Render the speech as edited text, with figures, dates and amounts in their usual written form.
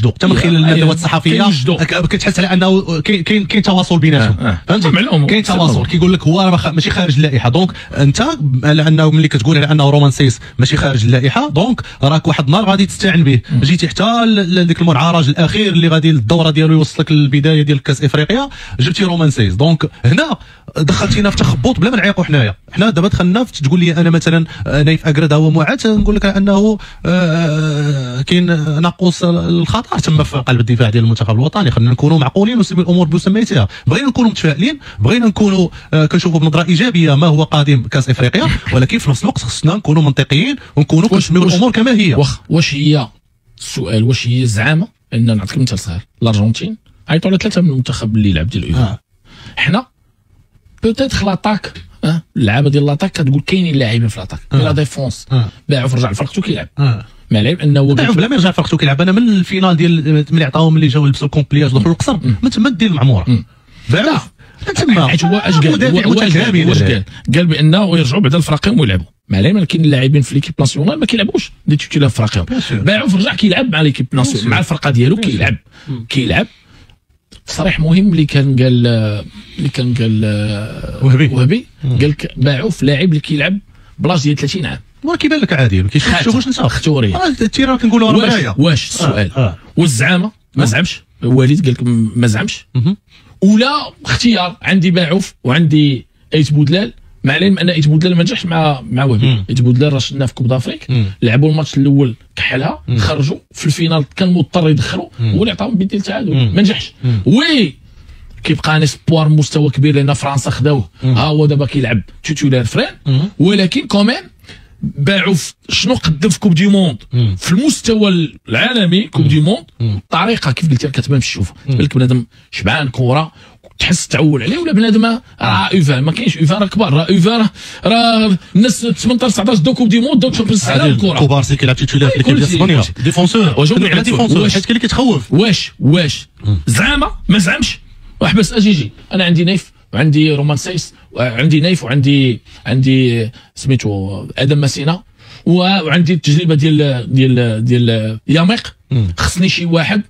كيوجدوا حتى من خلال الندوات الصحفيه كتحس على انه كاين تواصل بيناتهم، فهمتي؟ كاين تواصل، كيقول لك هو ماشي خارج اللائحه، دونك انت على انه ملي كتقول على انه رومان سيس ماشي خارج اللائحه، دونك راك واحد النهار غادي تستعن به. جيتي حتى لذيك المنعرج الاخير اللي غادي الدوره ديالو يوصلك للبدايه ديال كاس افريقيا، جبتي رومان سيس، دونك هنا دخلتينا في تخبط بلا ما نعيقوا حنايا. حنا دابا دخلنا تقول لي انا مثلا نايف اكراد هو معاد، نقول لك انه كاين ناقوس الخطر تم في قلب الدفاع ديال المنتخب الوطني. خلينا نكونوا معقولين ونسمي الامور بسميتها. بغينا نكونوا متفائلين، بغينا نكونوا كنشوفوا بنظره ايجابيه ما هو قادم كاس افريقيا، ولكن في نفس الوقت خصنا نكونوا منطقيين ونكونوا كنسميو الامور كما هي. واش هي السؤال، واش هي الزعامه ان نعطيك مثال صغير، الارجنتين عيطوا على 3 من المنتخب اللي لعب ديال الايفا. حنا بوتيتر لاطاك، اللعابه ديال لاطاك كتقول كاينين لاعبين في لاطاك، لا ديفونس باعوا فرجع لفرقته كيلعب، ما لعب انه بلا ما يرجع فرقته كيلعب. انا من الفينال ديال ملي عطاهم اللي جاوا لبسوا الكومبلياج دخلوا القصر من تما ديال المعموره باعوا تما. حيت هو اش قال بانه يرجعوا بعدا لفراقهم ويلعبوا، مع العلم كاين اللاعبين في ليكيب ناسيونال ما كيلعبوش دي تيتيلار في فراقهم، باعوا فرجع كيلعب مع ليكيب ناسيونال مع الفرقه ديالو كيلعب. تصريح مهم اللي كان قال وهبي قال لك باعوا في لاعب اللي كيلعب بلاص ديال 30 عام. وراه كيبان لك عادي، ما كيشوفوش انت اختوريه التيران كنقولوا راه مرايه. واش السؤال والزعامه ما زعمش، الوالد قال لك ما زعمش، ولا اختيار عندي باعوف وعندي ايت بودلال، مع العلم ان ايت بودلال ما نجحش مع وهبي. ايت بودلال راه شفناه في كوب دافريك، لعبوا الماتش الاول كحلها، خرجوا في الفينال كان مضطر يدخلوا، هو اللي عطاهم بيدين التعادل ما نجحش. وي كيبقى ان اسبوار مستوى كبير لان فرنسا خداوه، ها هو دابا كيلعب تيتولار فران، ولكن كوميم باعوا شنو قدم في كوب دي موند في المستوى العالمي. كوب دي موند الطريقه كيف قلت لك كتبان في الشوفه، تبان لك بنادم شبعان كره تحس تعول عليه، ولا بنادم راه اوفا ما كاينش اوفا راه كبار، راه اوفا راه الناس 18 19 دو كوب دي موند دو تشامبيونز على الكره كوبار سي كيلعب تيتولار في ليكيب ديال اسبانيا ديفونسور، وجاوبني على ديفونسور حيت كاين اللي كيتخوف. واش زعما ما زعمش وحبس اجيجي. انا عندي نايف وعندي رومان سايس وعندي نايف وعندي سميتو ادم مسينا وعندي التجربه ديال ياميق. خصني شي واحد